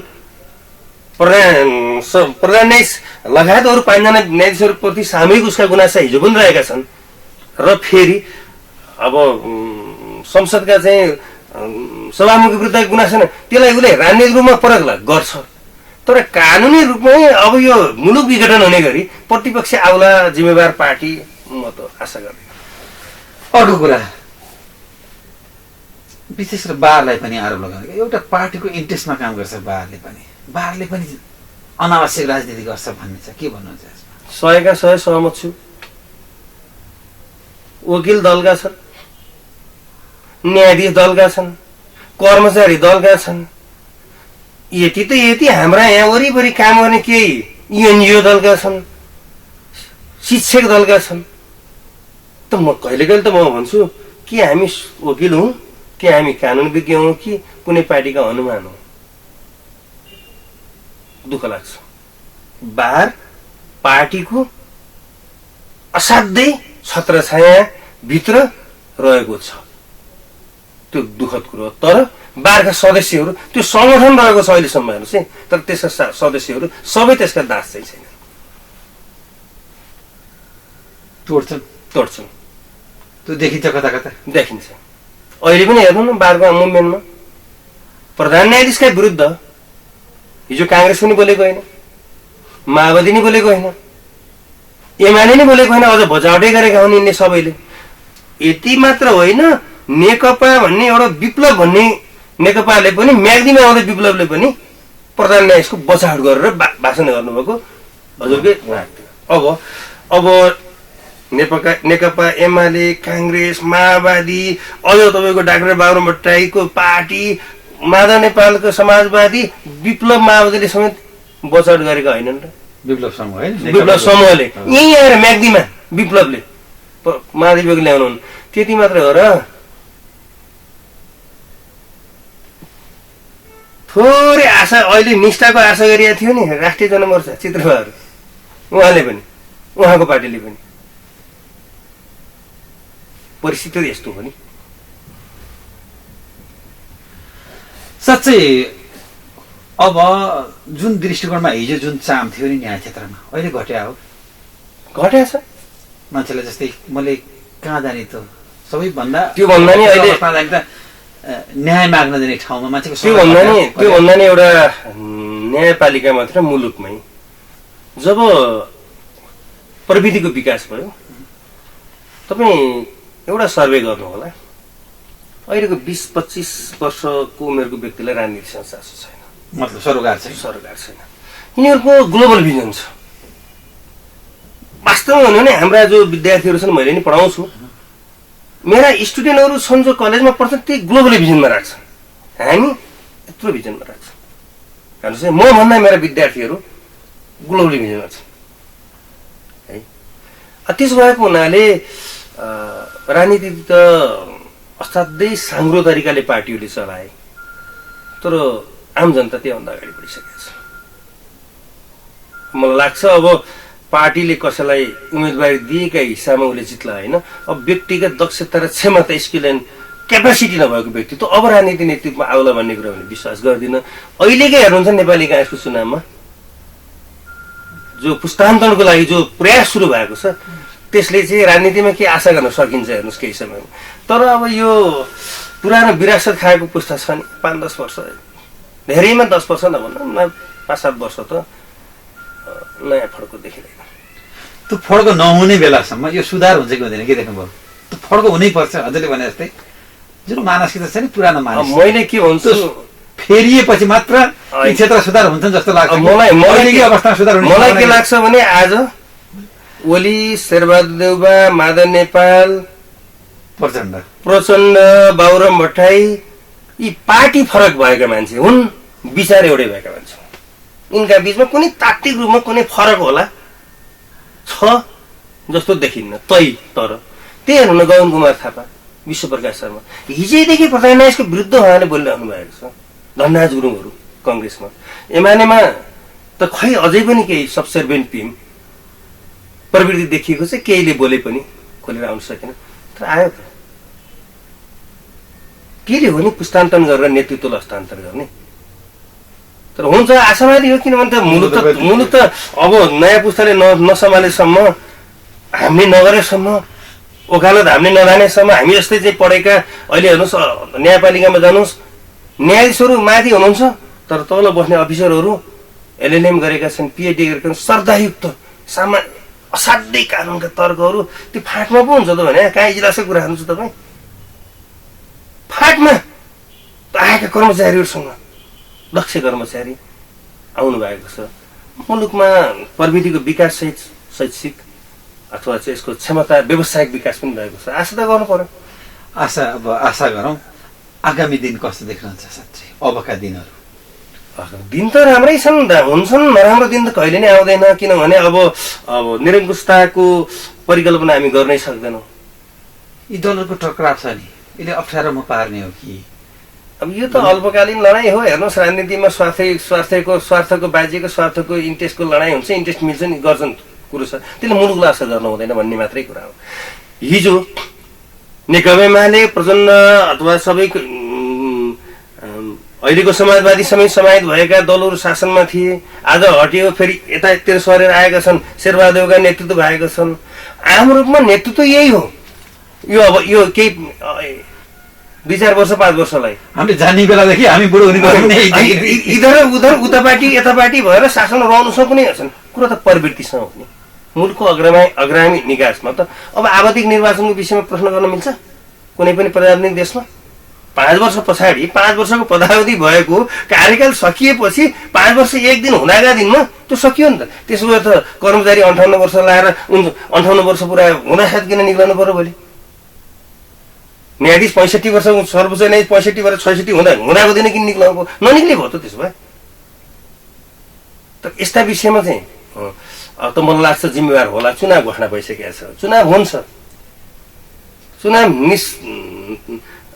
प्रधान न्यायाधीश लगायत अरू 5 जना न्यायाधीशहरूप्रति सामूहिक उसका गुनासा हिजो पनि रहेका छन्। र फेरि अब संसदका चाहिँ सभामुखको विरुद्ध गुनासा त्यसलाई उसले राजनीतिक रूपमा परखला गर्छ, तर कानुनी रूपमै अब यो मुलुक विघटन हुने गरी प्रतिपक्ष आउला जिम्मेवार पार्टी, म त आशा गर्दिनँ। अर्को कुरा विशेष गरेर बारलाई पनि आरोप लगाउने, एउटा पार्टीको इन्ट्रेस्टमा काम गर्छ बारले पनि अनावश्यक राजनीति गर्छ भन्ने छ, के भन्नुहुन्छ? 100 सहमत छु। वकिल दलका छन्, न्यायाधीश दलका छन्, कर्मचारी दलका छन्, यति त यति हाम्रा यहाँ वरिपरि काम गर्ने केही एनजिओ दलका छन्, शिक्षक दलका छन्। त म कहिले कहिले त म भन्छु कि हामी वकिल हौँ कि हामी कानुन विज्ञ हौँ कि कुनै पार्टीका हनुमान हौँ। दुःख लाग्छ। बाहर पार्टीको असाध्यै छत्रछाया भित्र रहेको छ, त्यो दुःखद कुरो हो। तर बारका सदस्यहरू त्यो संगठन रहेको छ अहिलेसम्म हेर्नुहोस् है, तर त्यसका सदस्यहरू सबै त्यसका दास चाहिँ छैन, तोड्छन्। त्यो देखिन्छ कता कता देखिन्छ। अहिले पनि हेर्नु न बारको मुभमेन्टमा प्रधान न्यायाधीशका विरुद्ध हिजो काङ्ग्रेस पनि बोलेको होइन, माओवादी नि बोलेको होइन, एमाले नि बोलेको होइन, अझ भजावटै गरेका हुन् यिनले सबैले। यति मात्र होइन, नेकपा भन्ने एउटा विप्लव भन्ने नेकपाले पनि म्याग्दीमा आउँदै विप्लवले पनि प्रधान न्यायाधीशको बचावट गरेर भाषण गर्नुभएको हजुरकै। अब नेकपा एमाले काङ्ग्रेस माओवादी अझ तपाईँको डाक्टर बाबुराम भट्टराईको पार्टी माधव नेपालको समाजवादी विप्लव माओवादीले समेत बचावट गरेका होइनन् र? विप्लव समूहले यहीँ आएर म्याग्दीमा विप्लवले महाधिवेशन ल्याउनु, त्यति मात्र हो र? थोरै आशा अहिले निष्ठाको आशा गरिएको थियो नि राष्ट्रिय जनमोर्चा चित्रबहादुर, उहाँले पनि उहाँको पार्टीले पनि। परिस्थिति यस्तो हो नि। साँच्चै अब जुन दृष्टिकोणमा हिजो जुन चाम थियो नि न्याय क्षेत्रमा अहिले घट्या हो, घट्या छ। मान्छेलाई जस्तै मैले कहाँ जाने त सबैभन्दा त्यो भन्दा नि अहिले न्याय माग्न जाने ठाउँमा मान्छेको त्यो भन्दा नि एउटा न्यायपालिका मात्र मुलुकमै जब प्रविधिको विकास भयो, तपाईँ एउटा सर्वे गर्नु होला, अहिलेको 20-25 वर्षको उमेरको व्यक्तिलाई राजनीतिसँग चासो छैन, मतलब सरोकार छैन। यिनीहरूको ग्लोबल भिजन छ। वास्तवमा भन्यो भने हाम्रा जो विद्यार्थीहरू छन्, मैले नि पढाउँछु, मेरा स्टुडेन्टहरू छन् जो कलेजमा पढ्छन्, त्यही ग्लोबल भिजनमा राख्छन्, हामी यत्रो भिजनमा राख्छौँ। हेर्नुहोस् है, म भन्दा मेरा विद्यार्थीहरू ग्लोबल भिजनमा छन् है। त्यसो भएको हुनाले राजनीति त असाध्यै साङ्ग्रो तरिकाले पार्टीहरूले चलाए, तर आम जनता त्योभन्दा अगाडि बढिसकेको छ। मलाई लाग्छ अब पार्टीले कसैलाई उम्मेदवारी दिएका हिसाबमा उसले जित्ला होइन, अब व्यक्तिगत दक्षता र क्षमता, स्किल एन्ड क्यापासिटी नभएको व्यक्ति त अब राजनीति नेतृत्वमा आउला भन्ने कुरा भने विश्वास गर्दिनँ। अहिलेकै हेर्नुहुन्छ नेपाली काङ्ग्रेसको चुनावमा जो पुस्तान्तरणको लागि जो प्रयास सुरु भएको छ, त्यसले चाहिँ राजनीतिमा के आशा गर्न सकिन्छ हेर्नुहोस् केही समयमा। तर अब यो पुरानो विरासत खाएको पुस्ता छ नि, 5-10 वर्ष, धेरैमा 10 वर्ष नभन्दा 5-7 वर्ष त नयाँ फड्को देखिँदैन। त्यो फड्को नहुने बेलासम्म यो सुधार हुन्छ कि हुँदैन के देख्नुभयो? त्यो फड्को हुनै पर्छ। हजुरले भने जस्तै जुन मानसिकता छ नि पुरानो मानस, मैले के भन्छु, फेरिएपछि मात्र यी क्षेत्र सुधार हुन्छ जस्तो लाग्छ। मलाई अवस्था सुधार हुने मलाई के लाग्छ भने आज ओली, शेरबहादुर देउबा, माधव नेपाल, प्रचण्ड, बाबुराम भट्टराई यी पार्टी फरक भएका मान्छे हुन्, विचार एउटै भएका मान्छे हुन्। यिनका बीचमा कुनै तात्विक रूपमा कुनै फरक होला छ जस्तो देखिन्न। तर त्यही हेर्नु न, गगन कुमार थापा, विश्वप्रकाश शर्मा हिजैदेखि प्रधान न्यायाधीशको विरुद्ध उहाँले बोलिरहनु भएको छ। धनराज गुरुङहरू कङ्ग्रेसमा, एमालेमा त खै अझै पनि केही सबसर्भेन्ट पिम प्रवृत्ति देखिएको छ, केहीले बोले पनि खोलेर आउन सकेन। तर आयो त केले हो नि, पुस्तान्तरण गरेर नेतृत्वलाई हस्तान्तरण गर्ने। तर हुन्छ आशावादी हो, किनभने त मुलुक त अब नयाँ पुस्ताले नसम्हालेसम्म, हामीले नगरेसम्म, ओकालत हामीले नजानेसम्म, हामी जस्तै चाहिँ पढेका अहिले हेर्नुहोस् न्यायपालिकामा जानुहोस्, न्यायाधीशहरू माथि हुनुहुन्छ, तर तल बस्ने अफिसरहरू एलएलएम गरेका छन्, पिएचडी गरेका छन्, श्रद्धायुक्त असाध्यै कानुनका तर्कहरू त्यो फाँटमा पो हुन्छ त भने कहाँ इजलासको कुरा हाल्नु छ तपाईँ? फाँटमा आएका कर्मचारीहरूसँग दक्ष कर्मचारी आउनु भएको छ। मुलुकमा प्रविधिको विकास सहित शैक्षिक अथवा चाहिँ यसको क्षमता व्यावसायिक विकास पनि भएको छ। आशा त गर्नु पर्यो। आशा गरौँ। आगामी दिन कस्तो देख्नुहुन्छ साँच्चै अबका दिनहरू? दिन त राम्रै छन्, हुन्छन्, नराम्रो दिन त कहिले नै आउँदैन। किनभने अब निरङ्कुशताको परिकल्पना हामी गर्नै सक्दैनौँ। यी दलहरूको टकराव छ नि, यसले अप्ठ्यारोमा पार्ने हो कि? अब यो त अल्पकालीन लडाइँ हो। हेर्नुहोस्, राजनीतिमा स्वार्थको बाजिएको स्वार्थको इन्ट्रेस्टको लडाइँ हुन्छ, इन्ट्रेस्ट मिल्छ नि, गर्छन् कुरो छ, त्यसले मुलुकलाई असर गर्नु हुँदैन भन्ने मात्रै कुरा हो। हिजो नेकपा एमाले प्रचण्ड अथवा सबै अहिलेको समाजवादी समेत समाहित भएका दलहरू शासनमा थिए, आज हटियो, फेरि यतातिर सरेर आएका छन्, शेरबहादुरका नेतृत्व भएका छन्। आम रूपमा नेतृत्व यही हो। यो अब यो केही 2-4 वर्ष 5 वर्षलाई हामीले जान्ने बेलादेखि हामी बुढो हुने इधर उधर उतापाटी यतापाटी भएर शासन रहनु सक्ने छन्। कुरा त प्रवृत्तिसँग हो नि, मुलुकको अग्रामी निकासमा त। अब आवधिक निर्वाचनको विषयमा प्रश्न गर्न मिल्छ कुनै पनि प्रजातान्त्रिक देशमा? 5 वर्ष पछाडि 5 वर्षको पदावधि भएको कार्यकाल सकिएपछि 5 वर्ष 1 दिन हुँदाका दिनमा त्यो सकियो नि त। त्यसो भए त कर्मचारी 58 वर्ष लाएर 58 वर्ष पुरा हुँदाखेरि किन निक्लनु पर्यो भोलि? न्यायाधीश 65 वर्ष, सर्वोच्च न्यायाधीश 65 वर्ष 66 हुँदाको दिन किन निक्लनु पर्यो? ननिक्ले भयो त। त्यसो भए त यस्ता विषयमा चाहिँ त मलाई लाग्छ जिम्मेवार होला। चुनाव घोषणा भइसकेको छ, चुनाव हुन्छ, चुनाव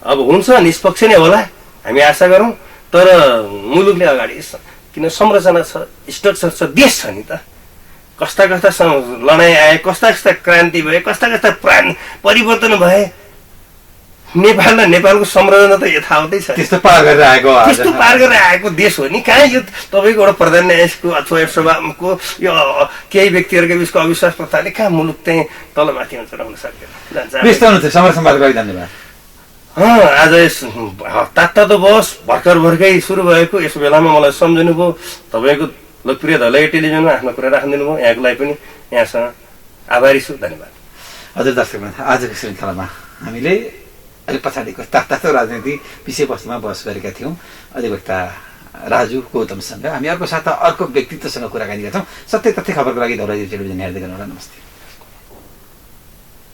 अब हुन्छ, निष्पक्ष नै होला हामी आशा गरौँ। तर मुलुकले अगाडि किन संरचना छ, स्ट्रक्चर छ, देश छ नि त। कस्ता लडाइँ आए, कस्ता क्रान्ति भए, कस्ता परिवर्तन भए। नेपाल र नेपालको संरचना त यथावतै छ। त्यस्तो पार गरेर आएको देश हो नि। कहाँ यो तपाईँको एउटा प्रधान न्यायाधीशको अथवा सभाको यो केही व्यक्तिहरूको बिचको अविश्वास प्रथाले कहाँ मुलुक चाहिँ तलमाथि हुन्छ रहन सक्दैन। धन्यवाद। आज यस तातो बस भर्खरै सुरु भएको यस बेलामा मलाई सम्झिनु भयो। तपाईँको लोकप्रिय धलाई टेलिभिजनमा आफ्नो कुरा राखिदिनु भयो। यहाँको लागि पनि यहाँसँग आभारी छु। धन्यवाद। हजुर दर्शकवृन्द, आजको श्रृङ्खलामा हामीले अहिले पछाडिको तातो राजनीति विषयवस्तुमा बहस गरेका थियौँ अधिवक्ता राजु गौतमसँग। हामी अर्को साता अर्को व्यक्तित्वसँग कुराकानी गर्छौँ। सत्य तथ्य खबरको लागि धौलागिरी टेलिभिजन हेर्दै गर्नुहोला। नमस्ते।